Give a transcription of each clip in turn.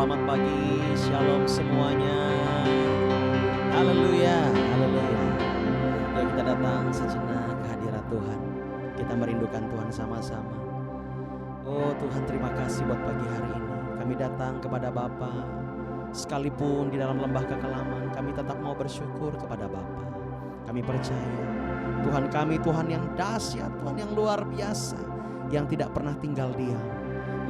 Selamat pagi, shalom semuanya. Haleluya, haleluya. Yuk kita datang sejenak ke hadirat Tuhan. Kita merindukan Tuhan sama-sama. Oh Tuhan, terima kasih buat pagi hari ini. Kami datang kepada Bapa. Sekalipun di dalam lembah kekelaman, kami tetap mau bersyukur kepada Bapa. Kami percaya Tuhan kami Tuhan yang dahsyat, Tuhan yang luar biasa, yang tidak pernah tinggal diam.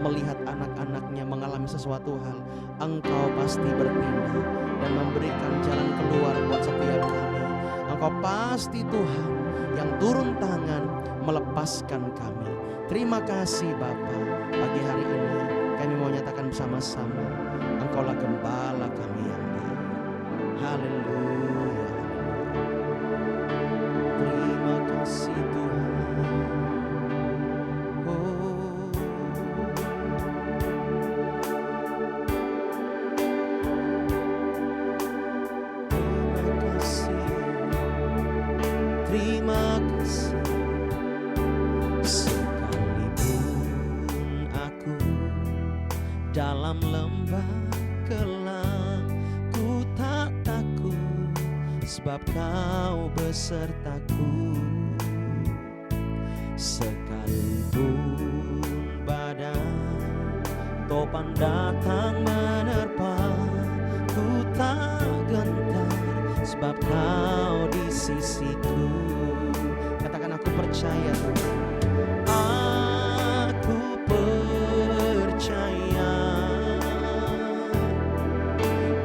Melihat anak-anaknya mengalami sesuatu hal, Engkau pasti bertindak dan memberikan jalan keluar buat setiap kami. Engkau pasti Tuhan yang turun tangan melepaskan kami. Terima kasih Bapa. Pagi hari ini kami mau nyatakan bersama-sama, Engkaulah gembala kami yang baik. Haleluya. Terima kasih Tuhan. Terima kasih. Sekalipun aku dalam lembah kelam, ku tak takut, sebab Kau besertaku. Sekalipun badai topan datang menerpa, ku tak gentar, sebab Kau di sisiku. Katakan, aku percaya Tuhan. Aku percaya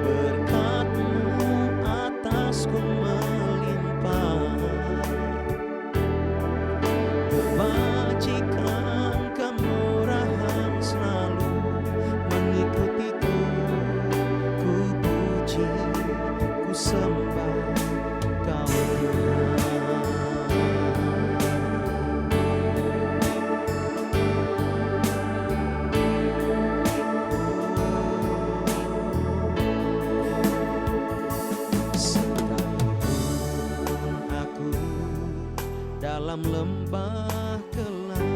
berkat-Mu atasku melimpah. Kebajikan kemurahan selalu mengikutiku. Ku puji, ku sembah Kau Tuhan. Sekalipun aku dalam lembah kelam,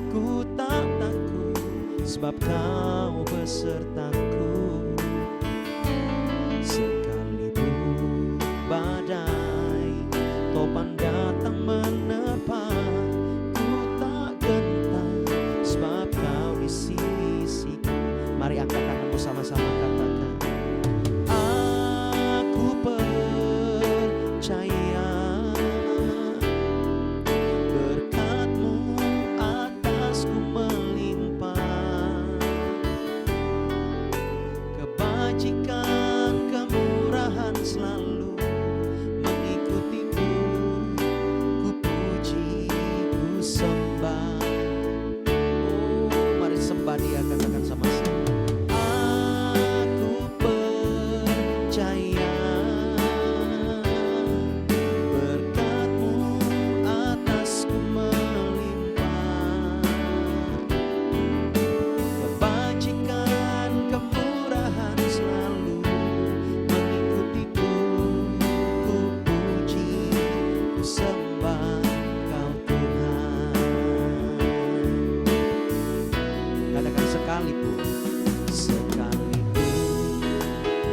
ku tak takut, sebab Kau besertaku. Sekalipun badai topan datang menerpa, ku tak gentar, sebab Kau di sisiku. Mari angkat tanganmu sama-sama, katakan, aku percaya berkat-Mu atasku melimpah. Kebajikan kemurahan selalu mengikutiku. Ku puji, ku sembah. Oh, mari sembah Dia, katakan sama-sama. Aku percaya berkat-Mu atasku melimpah. Kebajikan kemurahan selalu mengikutiku. Ku puji, ku sembah Kau Tuhan. Katakan, sekalipun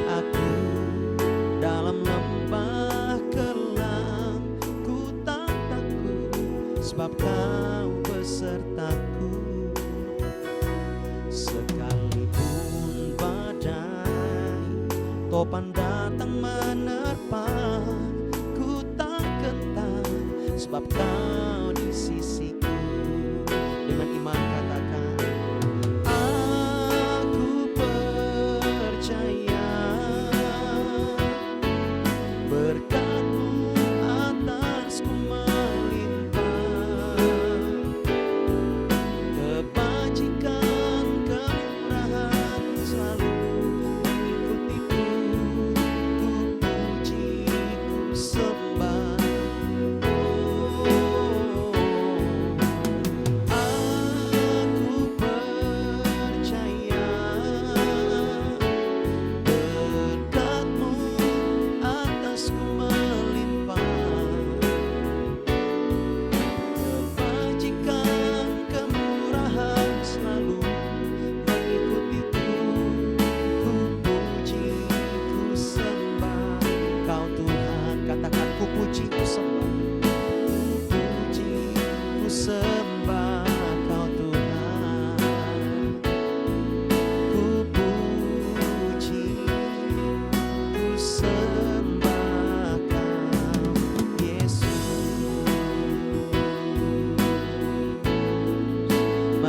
aku dalam lembah kelam, ku tak takut, sebab Kau besertaku. Sekalipun badai topan datang menerpa, ku tak gentar, sebab Kau di sisiku. Dengan iman katakan, aku percaya berkat-Mu atasku melimpah. Kebajikan kemurahan selalu mengikutiku. Ku puji, ku sembah. Oh,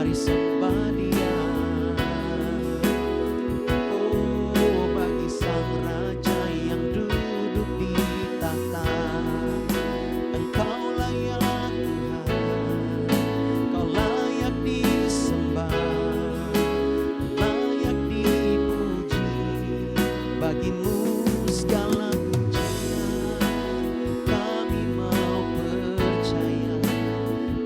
mari sembah Dia. Oh, bagi Sang Raja yang duduk di tahta, Engkau layak Tuhan, Kau layak disembah, layak dipuji. Bagimu segala pujian, kami mau percaya,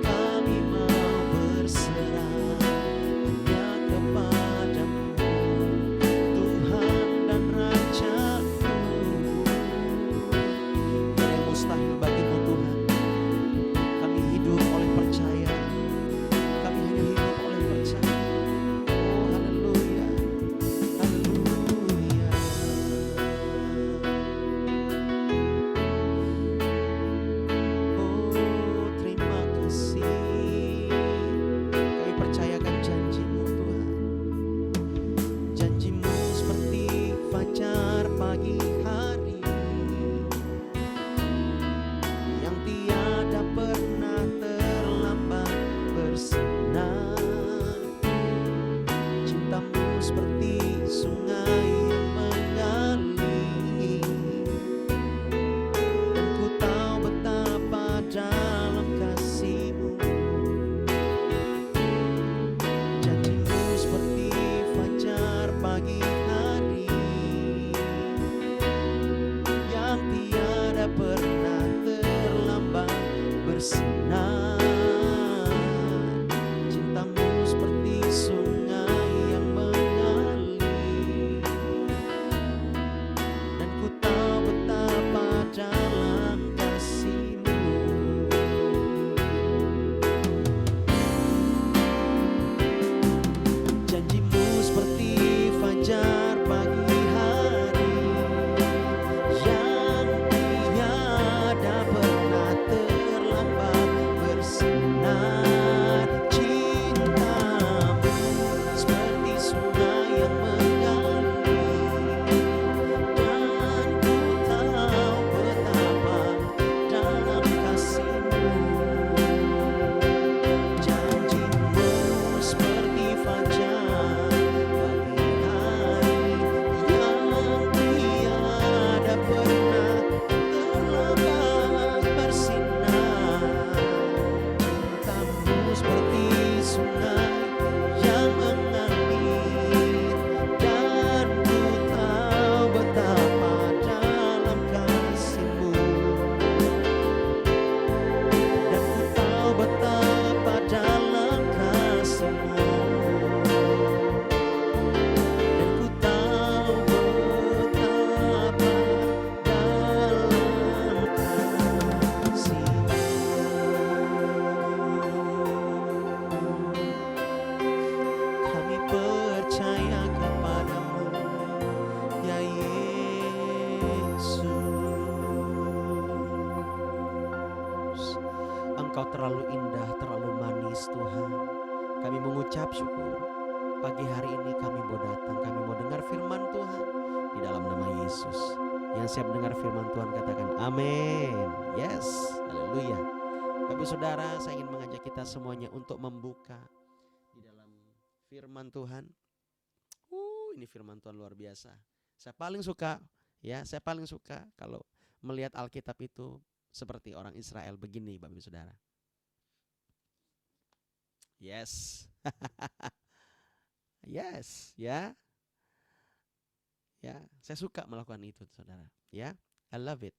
kami mau berserah hanya kepadamu, Tuhan dan Rajaku. Tiada yang mustahil bagimu Tuhan. Kami hidup oleh percaya, kami hanya hidup oleh percaya. Oh haleluya, haleluya. Oh terima kasih, kami percayakan janji-Mu Tuhan. Janji-Mu seperti fajar pagi hari yang tiada pernah terlambat bersinar. Cinta-Mu seperti sungai yang mengalir, dan ku tahu betapa dalam kasih-Mu. Janji-Mu seperti fajar pagi hari yang tiada pernah terlambat bersinar. Cinta-Mu seperti sungai yang mengalir, dan ku tahu betapa dalam kasih-Mu. Janji-Mu seperti fajar pagi hari yang tiada pernah terlambat bersinar. Cinta-Mu seperti sungai yang mengalir, dan ku tahu betapa dalam kasih-Mu. Janji-Mu seperti fajar pagi hari yang tiada pernah terlambat bersinar. Cinta-Mu seperti sungai yang mengalir, dan ku tahu betapa dalam kasih-Mu, dan ku tahu betapa dalam kasih-Mu, dan ku tahu betapa dalam kasih-Mu. Kami percaya kepadamu, ya Yesus. Engkau terlalu indah, terlalu manis Tuhan. Kami mengucap syukur. Pagi hari ini kami mau datang, kami mau dengar firman Tuhan di dalam nama Yesus. Yang siap dengar firman Tuhan katakan amin. Yes, haleluya. Bapak saudara, saya ingin mengajak kita semuanya untuk membuka di dalam firman Tuhan. Ini firman Tuhan luar biasa. Saya paling suka, ya, saya paling suka kalau melihat Alkitab itu seperti orang Israel begini, Bapak saudara. Yes. Yes, ya. Ya, saya suka melakukan itu, saudara. Ya, I love it.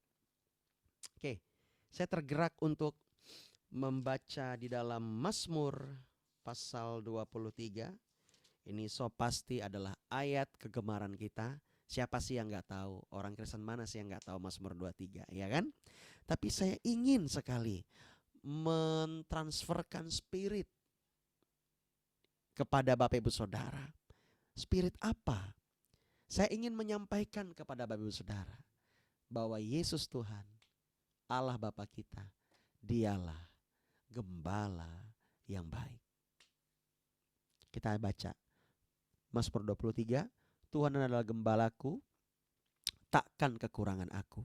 Oke, saya tergerak untuk membaca di dalam Mazmur pasal 23. Ini so pasti adalah ayat kegemaran kita. Siapa sih yang nggak tahu? Orang Kristen mana sih yang nggak tahu Mazmur 23, ya kan? Tapi saya ingin sekali mentransferkan spirit kepada Bapak Ibu Saudara. Spirit apa? Saya ingin menyampaikan kepada Bapak Ibu Saudara bahwa Yesus Tuhan, Allah Bapa kita, Dialah gembala yang baik. Kita baca Mazmur 23, Tuhan adalah gembalaku, takkan kekurangan aku.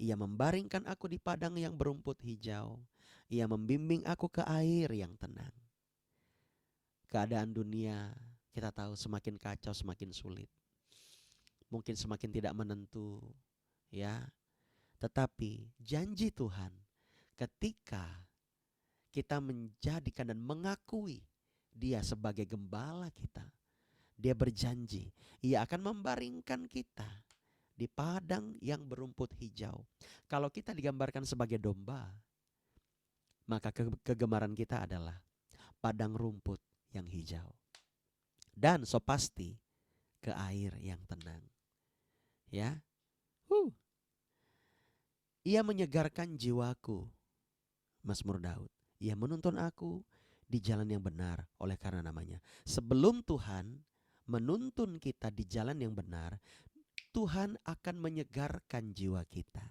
Ia membaringkan aku di padang yang berumput hijau. Ia membimbing aku ke air yang tenang. Keadaan dunia kita tahu semakin kacau, semakin sulit. Mungkin semakin tidak menentu, ya. Tetapi janji Tuhan ketika kita menjadikan dan mengakui Dia sebagai gembala kita, Dia berjanji Ia akan membaringkan kita di padang yang berumput hijau. Kalau kita digambarkan sebagai domba, maka kegemaran kita adalah padang rumput yang hijau. Dan so pasti ke air yang tenang. Ya. Ia menyegarkan jiwaku. Mazmur Daud. Ia menuntun aku di jalan yang benar oleh karena namanya. Sebelum Tuhan menuntun kita di jalan yang benar, Tuhan akan menyegarkan jiwa kita.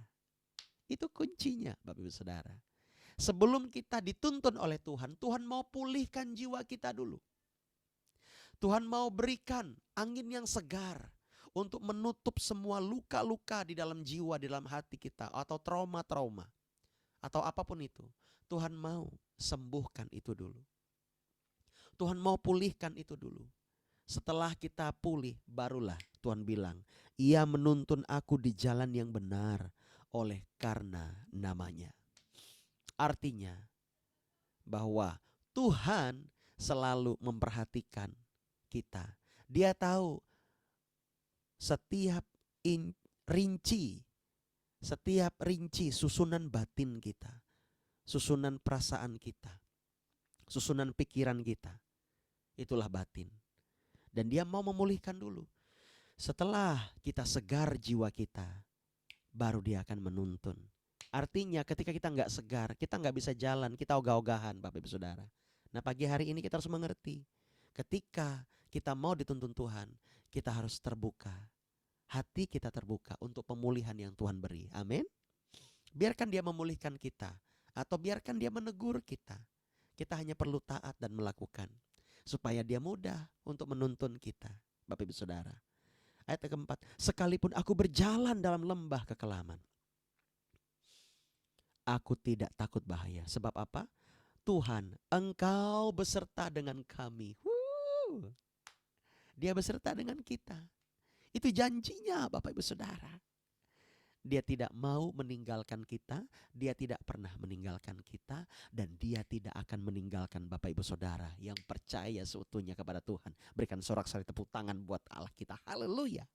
Itu kuncinya, Bapak Ibu Saudara. Sebelum kita dituntun oleh Tuhan, Tuhan mau pulihkan jiwa kita dulu. Tuhan mau berikan angin yang segar untuk menutup semua luka-luka di dalam jiwa, di dalam hati kita, atau trauma-trauma, atau apapun itu. Tuhan mau sembuhkan itu dulu. Tuhan mau pulihkan itu dulu. Setelah kita pulih, barulah Tuhan bilang, Ia menuntun aku di jalan yang benar oleh karena namanya. Artinya bahwa Tuhan selalu memperhatikan kita. Dia tahu setiap rinci susunan batin kita, susunan perasaan kita, susunan pikiran kita. Itulah batin. Dan Dia mau memulihkan dulu. Setelah kita segar jiwa kita, baru Dia akan menuntun. Artinya ketika kita nggak segar, kita nggak bisa jalan, kita ogah-ogahan, Bapak Ibu Saudara. Nah, pagi hari ini kita harus mengerti, ketika kita mau dituntun Tuhan, kita harus terbuka. Hati kita terbuka untuk pemulihan yang Tuhan beri. Amin. Biarkan Dia memulihkan kita, atau biarkan Dia menegur kita. Kita hanya perlu taat dan melakukan, supaya Dia mudah untuk menuntun kita, Bapak Ibu Saudara. Ayat keempat, sekalipun aku berjalan dalam lembah kekelaman, aku tidak takut bahaya. Sebab apa? Tuhan, Engkau beserta dengan kami. Dia beserta dengan kita. Itu janjinya, Bapak Ibu Saudara. Dia tidak mau meninggalkan kita, Dia tidak pernah meninggalkan kita, dan Dia tidak akan meninggalkan Bapak Ibu Saudara yang percaya seutuhnya kepada Tuhan. Berikan sorak-sorai tepuk tangan buat Allah kita. Haleluya.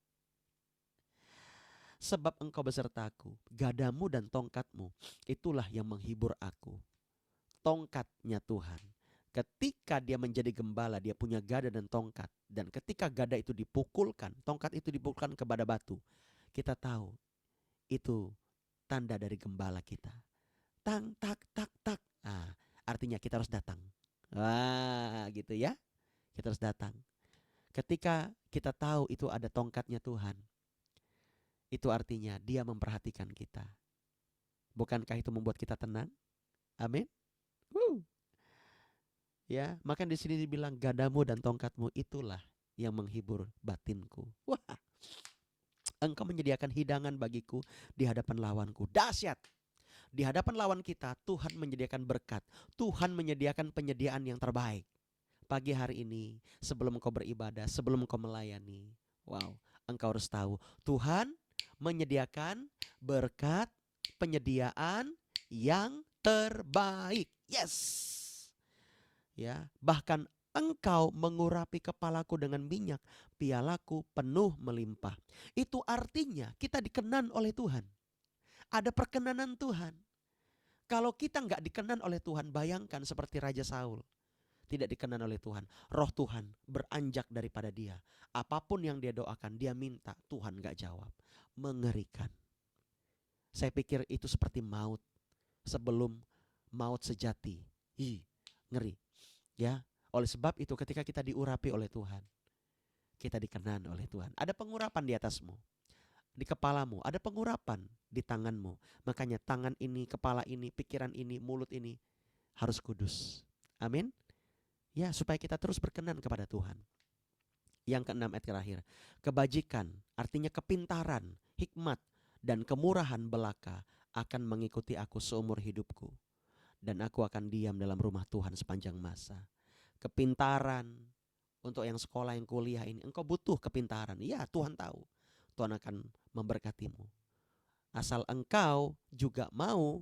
Sebab Engkau besertaku, gadamu dan tongkatmu, itulah yang menghibur aku. Tongkatnya Tuhan. Ketika Dia menjadi gembala, Dia punya gada dan tongkat. Dan ketika gada itu dipukulkan, tongkat itu dipukulkan kepada batu, kita tahu itu tanda dari gembala kita. Tang, tak, tak, tak. Artinya kita harus datang. Gitu ya. Kita harus datang. Ketika kita tahu itu ada tongkatnya Tuhan, itu artinya Dia memperhatikan kita. Bukankah itu membuat kita tenang? Amin. Ya, maka di sini dibilang gadamu dan tongkatmu itulah yang menghibur batinku. Wah. Engkau menyediakan hidangan bagiku di hadapan lawanku. Dahsyat. Di hadapan lawan kita, Tuhan menyediakan berkat. Tuhan menyediakan penyediaan yang terbaik. Pagi hari ini, sebelum engkau beribadah, sebelum engkau melayani, wow, engkau harus tahu, Tuhan menyediakan berkat, penyediaan yang terbaik. Yes. Ya, bahkan Engkau mengurapi kepalaku dengan minyak, pialaku penuh melimpah. Itu artinya kita dikenan oleh Tuhan. Ada perkenanan Tuhan. Kalau kita nggak dikenan oleh Tuhan, bayangkan seperti Raja Saul. Tidak dikenan oleh Tuhan. Roh Tuhan beranjak daripada dia. Apapun yang dia doakan, dia minta, Tuhan nggak jawab. Mengerikan. Saya pikir itu seperti maut. Sebelum maut sejati. Ngeri. Ya. Oleh sebab itu ketika kita diurapi oleh Tuhan, kita dikenan oleh Tuhan. Ada pengurapan di atasmu, di kepalamu, ada pengurapan di tanganmu. Makanya tangan ini, kepala ini, pikiran ini, mulut ini harus kudus. Amin. Ya, supaya kita terus berkenan kepada Tuhan. Yang keenam, ayat terakhir. Kebajikan, artinya kepintaran, hikmat, dan kemurahan belaka akan mengikuti aku seumur hidupku. Dan aku akan diam dalam rumah Tuhan sepanjang masa. kepintaran. Untuk yang sekolah, yang kuliah ini, engkau butuh kepintaran. Ya, Tuhan tahu. Tuhan akan memberkatimu. Asal engkau juga mau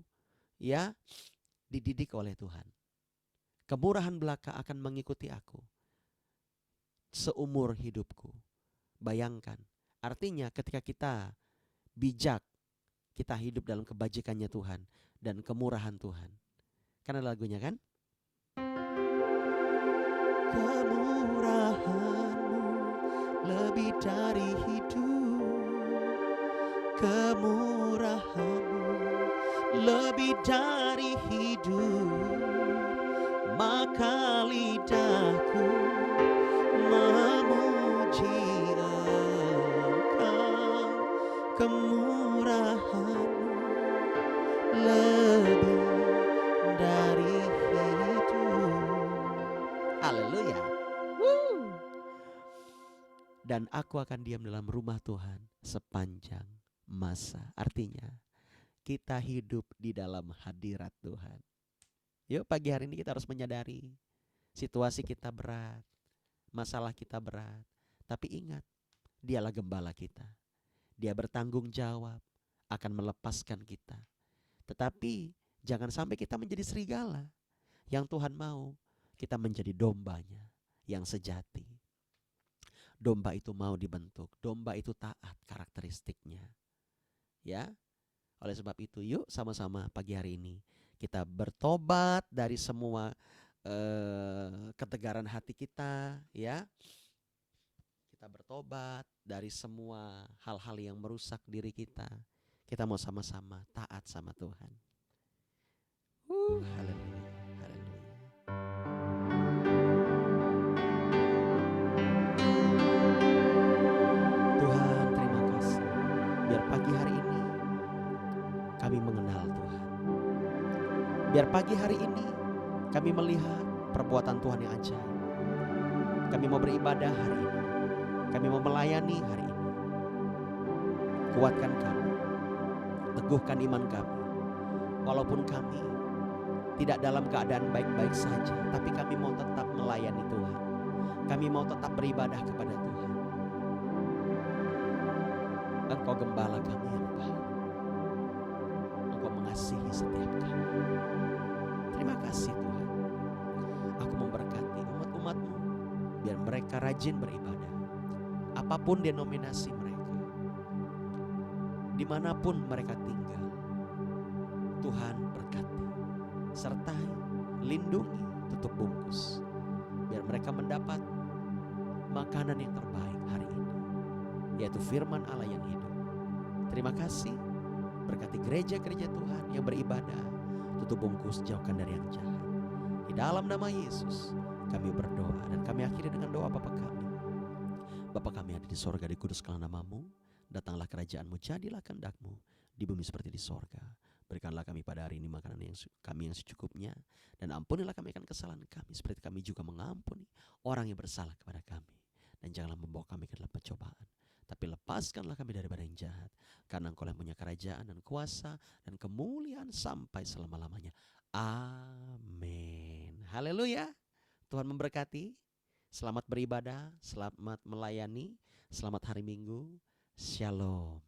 ya dididik oleh Tuhan. Kemurahan belaka akan mengikuti aku seumur hidupku. Bayangkan. Artinya ketika kita bijak, kita hidup dalam kebajikannya Tuhan dan kemurahan Tuhan. Kan ada lagunya kan? Kemurahanmu lebih dari hidup, kemurahanmu lebih dari hidup, maka lidahku memuji Engkau. Kemurahanmu lebih dari hidup. Haleluya. Dan aku akan diam dalam rumah Tuhan sepanjang masa. Artinya kita hidup di dalam hadirat Tuhan. Yuk, pagi hari ini kita harus menyadari situasi kita berat, masalah kita berat. Tapi ingat, Dialah gembala kita. Dia bertanggung jawab akan melepaskan kita. Tetapi jangan sampai kita menjadi serigala. Yang Tuhan mau kita menjadi dombanya yang sejati. Domba itu mau dibentuk, domba itu taat karakteristiknya. Ya. Oleh sebab itu, yuk sama-sama pagi hari ini kita bertobat dari semua ketegaran hati kita, ya. Kita bertobat dari semua hal-hal yang merusak diri kita. Kita mau sama-sama taat sama Tuhan. Haleluya, haleluya. Tuhan, terima kasih. Biar pagi hari ini kami mengenal Tuhan. Biar pagi hari ini kami melihat perbuatan Tuhan yang ajaib. Kami mau beribadah hari ini. Kami mau melayani hari ini. Kuatkan kami. Teguhkan iman kami. Walaupun kami tidak dalam keadaan baik-baik saja, tapi kami mau tetap melayani Tuhan. Kami mau tetap beribadah kepada Tuhan. Engkau gembala kami yang baik. Engkau mengasihi setiap kami. Terima kasih Tuhan. Aku memberkati umat-umat-Mu biar mereka rajin beribadah. Apapun denominasi mereka, dimanapun mereka tinggal, Tuhan berkati, sertai, lindungi, tutup bungkus, biar mereka mendapat makanan yang terbaik hari ini, yaitu firman Allah yang hidup. Terima kasih, berkati gereja-gereja Tuhan yang beribadah, tutup bungkus, jauhkan dari yang jahat. Di dalam nama Yesus kami berdoa, dan kami akhiri dengan doa Bapa kami. Bapa kami ada di sorga, dikuduskanlah namamu, datanglah kerajaanmu, jadilah kehendak-Mu di bumi seperti di sorga. Berikanlah kami pada hari ini makanan kami yang secukupnya, dan ampunilah kami akan kesalahan kami, seperti kami juga mengampuni orang yang bersalah kepada kami. Dan janganlah membawa kami ke dalam pencobaan, tapi lepaskanlah kami daripada yang jahat, karena Engkau yang punya kerajaan dan kuasa dan kemuliaan sampai selama-lamanya. Amin. Haleluya. Tuhan memberkati. Selamat beribadah, selamat melayani, selamat hari Minggu. Shalom.